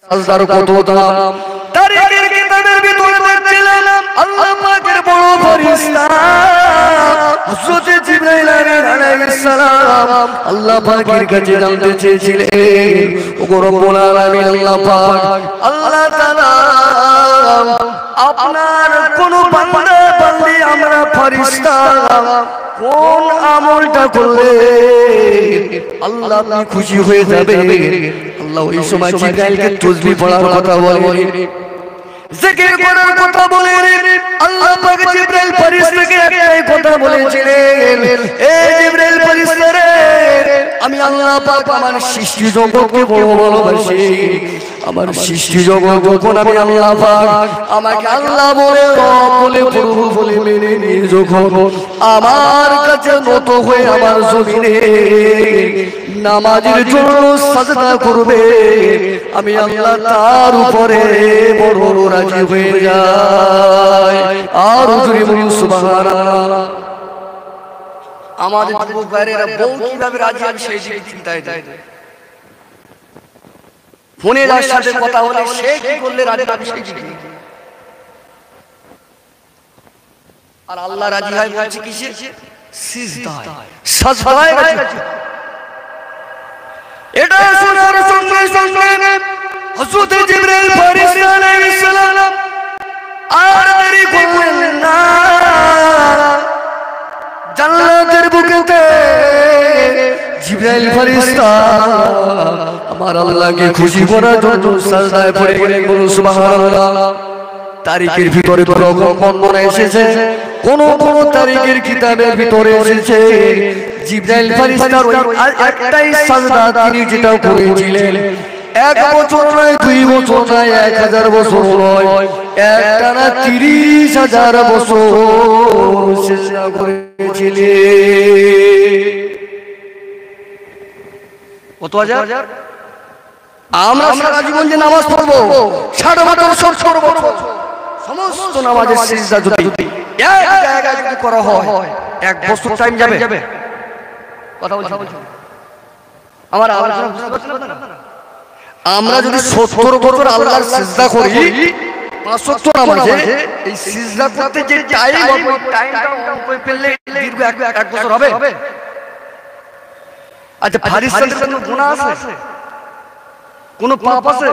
সাজদার কত দাম। তারিখের কিতাবের ভিতরে দেখছিলাম আল্লাহ পাকের বড় ফেরেশতা হযরত জিবরাইল আলাইহিস সালাম আল্লাহ পাকের কাছে জানতে চেয়েছিলেন, ওগো রব্বুল আলামিন আল্লাহ পাক, আল্লাহ তাআলা আপনার কোন বান্দা বান্দি আমরা ফেরেশতা কোন আমলটা করলে আল্লাহ আপনি খুশি হয়ে যাবে। আল্লাহ ওই সময় জিবরাইলকে তাসবিহ পড়ার কথা বলেন, জিকির করার কথা বলেন। আল্লাহ পাক জিবরাইল ফেরেশতাকে একটাই কথা বলেছিলেন, এ জিবরাইল ফেরেশতা রে, আমি আল্লাহ পাক আমার সৃষ্টি জগৎকে বড় ভালোবাসি। আমার সৃষ্টি জগৎ যখন আমি আল্লাহ পাক আমাকে আল্লাহ বলে রব বলে প্রভু বলে মেনে নিয়ে যখন আমার কাছে নত হয়ে আমার জমিনে নামাজের জন্য সাজদা করবে, আমি আল্লাহ তার উপরে বড় রাজি হয়ে যাই। আর জোরে বলুন সুবহানাল্লাহ। আমাদের যুবক ভাইরা বউ কিভাবে রাজি হয় সেই দিকে চিন্তায় যায়। ফোনে যার সাথে কথা হলে সে কি করলে রাজি হবে সেই দিকে। আর আল্লাহ রাজি হয় বলছে কিসে? সিজদায়, সাজদায় রাজি। এটা শোনার সঙ্গে সঙ্গে হযরত জিবরাইল ফেরেশতা আলাইহিস সালাম আর দেরি করলেন না, জান্নাতের বুকেতে জিবরাইল ফেরেশতা আমার আল্লাহকে খুশি করার জন্য সাজদায় পড়ে গেলেন। বলুন সুবহানাল্লাহ। তারিখের ভিতরে তো রকম বর্ণনা এসেছে, কোন কোন তারিখের কিতাবের ভিতরে এসেছে জিবরাইল ফেরেশতার ওই একটাই সাজদা তিনি যেটা করেছিলেন 1 বছর নয়, 2 বছর নয়, 1000 বছর নয়, একটানা 30,000 বছর সিজদা করেছিলেন। কত হাজার? আমরা সারা জীবন যে নামাজ পড়বো 60 বছর সমস্ত নামাজের সিজদা যদি এক জায়গায় যদি করা হয় 1 বছর টাইম যাবে। কথা বলছি আমার আলোচনা বুঝতে পারছেন না? আমরা যদি 70 বছর আল্লাহর সিজদা করি 5 ওয়াক্ত নামাজে, এই সিজদা করতে যে টাইম হবে টাইমটা অঙ্ক পেলে দীর্ঘ 1 বছর হবে। আচ্ছা, ফেরেশতাদের কোনো গুনাহ আছে? কোনো পাপ আছে?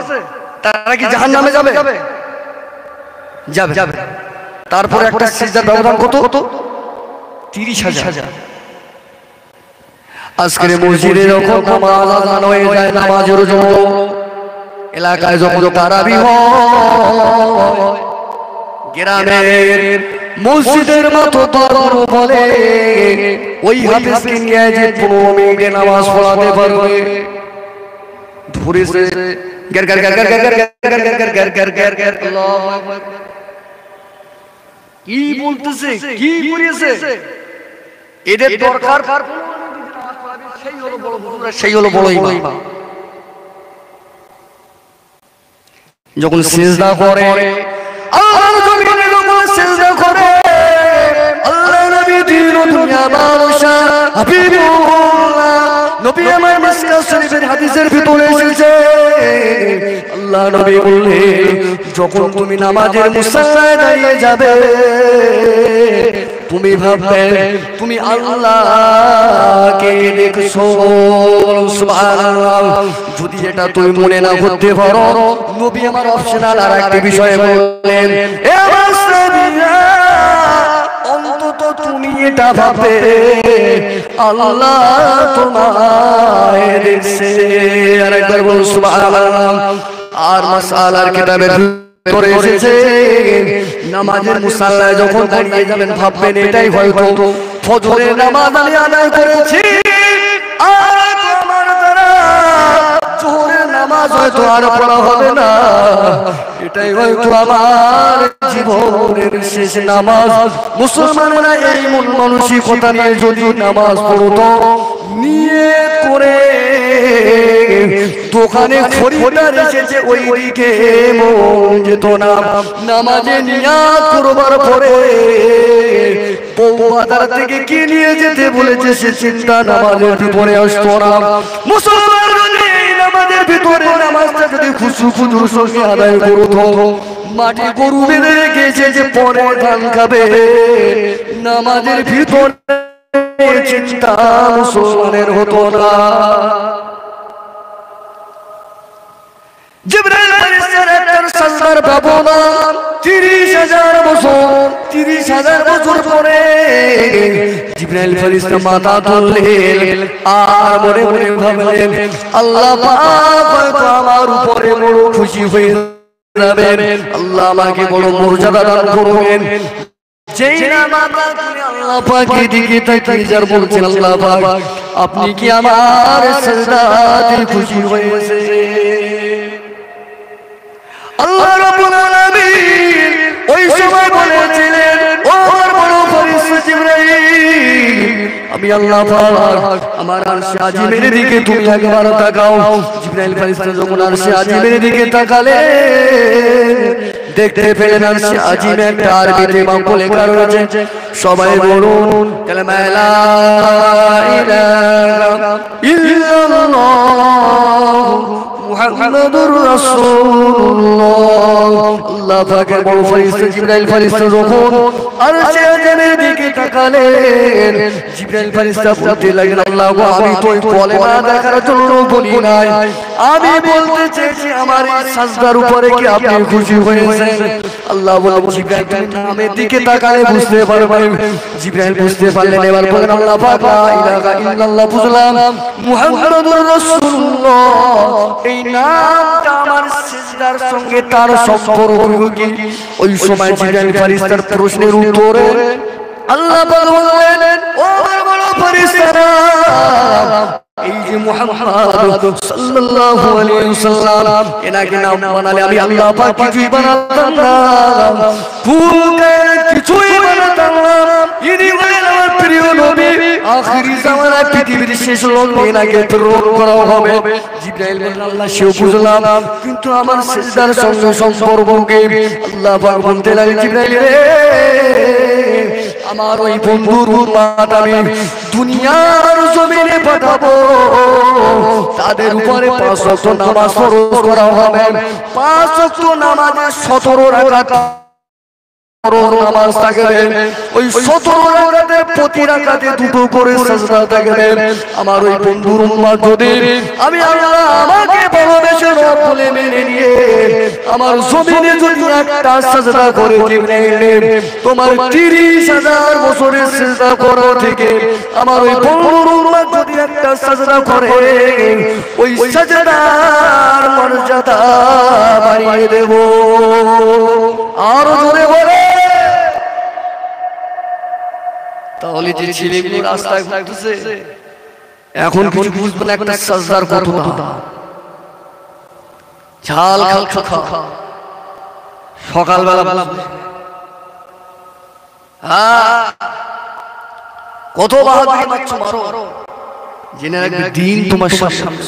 তারা কি জাহান্নামে যাবে? যাবে। তারপরে একটা সিজদার ব্যবধান কত? 30,000। আজকের মসজিদে যখন নামাজ আযান হয়ে যায়, নামাজের জন্য এলাকায় যখন তারাবি হয়, গ্রামের মসজিদের মতো দরবার বলে ওই হাফেজকে নিয়ে যে 15 মিনিটে নামাজ পড়াতে পারবে, ধরেছে গার গার গার গার গার গার গার গার গার গার গার। আল্লাহু আকবার। কি বলতেছে, কি করেছে? এদের দরকার সেই হলো বড় ইমাম। যখন সিজদা করে আল্লাহর জমিনে যখন সিজদা করে আল্লাহ নবী দিন দুনিয়া বাদশা হাবিবুল্লাহ নবী আমার মিসকাত শরীফের হাদিসের ভিতরে এসেছে আল্লাহ নবী বললেন, যখন তুমি নামাজের মুসাল্লায় দাঁড়িয়ে যাবে তুমি ভাববে তুমি আল্লাহকে দেখছো। সুবহানাল্লাহ। যদি এটা তুমি মনে না করতে পারো, নবী আমার অপশনাল আরেকটি বিষয় বললেন, এ আমার সাহাবীরা অন্তত তুমি এটা ভাববে আল্লাহ তোমায় দেখছে। আরেকবার বলুন সুবহানাল্লাহ। আর মাসআলার কিতাবের করে এসেছে নামাজের মুসাল্লায় যখন দাঁড়িয়ে যাবেন ভাববেন এটাই হয়তো ফজরের নামাজ আমি আদায় করেছি, আর আমার দ্বারা জোহরের নামাজ হয়তো আর পড়া হবে না, এটাই হয়তো আমার জীবনের শেষ নামাজ। মুসলমানরা এই মন মানসিকতা নিয়ে যদি নামাজ পড়তো, নিয়ত করে দোকানে খরিদ্দার এসেছে ওই দিকে মন যেত না, নামাজে নিয়াত করবার পরে বউ বাজার থেকে কি নিয়ে যেতে বলেছে সে চিন্তা নামাজের ভিতরে আসতো না। মুসলমান এই নামাজের ভিতরে নামাজটা যদি খুশু খুজুর সঙ্গে আদায় করতো, মাটি গরু বেঁধে রেখেছে যে পরে ধান খাবে, নামাজের ভিতরে চিন্তা মুসলমানের হতো না। জিবরাইল ফেরেশতার একটা সাজদার ব্যবধান ৩০,০০০ বছর। ৩০,০০০ বছর পরে জিবরাইল ফেরেশতা মাথা তুললেন আর মনে মনে ভাবলেন, আল্লাহ পাক হয়তো আমার উপরে বড় খুশি হয়ে যাবেন, আল্লাহ আমাকে বড় মর্যাদা দান করবেন। যেই না মাথা তুলে আল্লাহ পাকের দিকে তাকিয়ে যার বলছেন, আল্লাহ পাক আপনি কি আমার সাজদাতে খুশি হয়েছে? আল্লাহ রাব্বুল আলামিন ওই সময় বলেছিলেন, ও আমার বড় ফেরেশতা জিবরাইল, আমি আল্লাহ পাক আমার আরশে আজিমের দিকে তুমি একবার তাকাও। জিবরাইল ফেরেশতা যখন আরশে আজিমের দিকে তাকালেন, দেখতে পেলেন আরশে আজিমে একটা আরবিতে বাক্য লেখা রয়েছে, সবাই বলুন কালেমা লা ইলাহা ইল্লাল্লাহ মুহাম্মাদুর রাসূলুল্লাহ। আল্লাহ পাকের বড় ফেরেশতা জিবরাইল ফেরেশতা যখন আরশে আজিমের দিকে তাকালেন, জিবরাইল ফেরেশতা বলতে লাগলেন, আল্লাহ গো আমি তো এই কলেমা দেখার জন্য বলি নাই, আমি বলতে চেয়েছি আমার এই সাজদার উপরে কি আপনি খুশি হয়েছেন? আল্লাহ বললেন, জিবরাইল তুমি নামের দিকে তাকালে বুঝতে পারবেন। জিবরাইল বুঝতে পারলেন, এবার বলেন, আল্লাহ পাক লা ইলাহা ইল্লাল্লাহ বুঝলাম, মুহাম্মাদুর রাসূলুল্লাহ এই নামটা আমার সিজদার সঙ্গে তার সম্পর্ক কি? ওই সময় জিবরাইল ফেরেশতার প্রশ্নের উত্তরে আল্লাহ পাক বললেন, ও আমার বড় ফেরেশতারা, এই যে মুহাম্মদ সাল্লাল্লাহু আলাইহি ওয়াসাল্লাম, এনাকে নাম বানালে আমি আল্লাহ পাক কিছুই বানাতাম না, ফুলকে কিছুই বানাতাম না। ইনি হলেন আমার প্রিয় নবী, আখিরি জামানায় পৃথিবীর শেষ লোক, এনাকে প্রেরণ করা হবে। জিবরাইল বললেন, আল্লাহ সেও বুঝলাম, কিন্তু আমার সিজদার সঙ্গে সম্পর্ক কি? আল্লাহ পাক বলতে লাগলেন, জিবরাইল রে, আমার ওই বন্ধুর উম্মত আমি দুনিয়ার জমিনে পাঠাবো, তাদের উপরে ৫ ওয়াক্ত নামাজ ফরজ করা হবে। ৫ ওয়াক্ত নামাজে ১৭ রাকাত নামাজ থাকবে, ওই ১৭ রাকাতের প্রতি রাকাতে দুটো করে সাজদা থাকবে। আমার ওই বন্ধুর উম্মত যদি আমি আল্লাহ আমাকে ভালোবেসে রব বলে মেনে নিয়ে আমার জমিনে যদি একটা সাজদা করে দিবেন, তোমার ৩০,০০০ বছরের সিজদা করা থেকে আমার ওই বন্ধুর উম্মত যদি একটা সাজদা করে, ওই সাজদার মর্যাদা বাড়িয়ে দেব। আরো জোরে বলে। তাহলে যে ছেলেগুলো রাস্তায় ঘুরতেছে এখন কিছু বুঝবে না, একটা সাজদার কত দাম। ঝাল খা সকালবেলা কত বাহাদুরি মারছো, মারো, জেনে রাখবে দিন তোমার সামনে।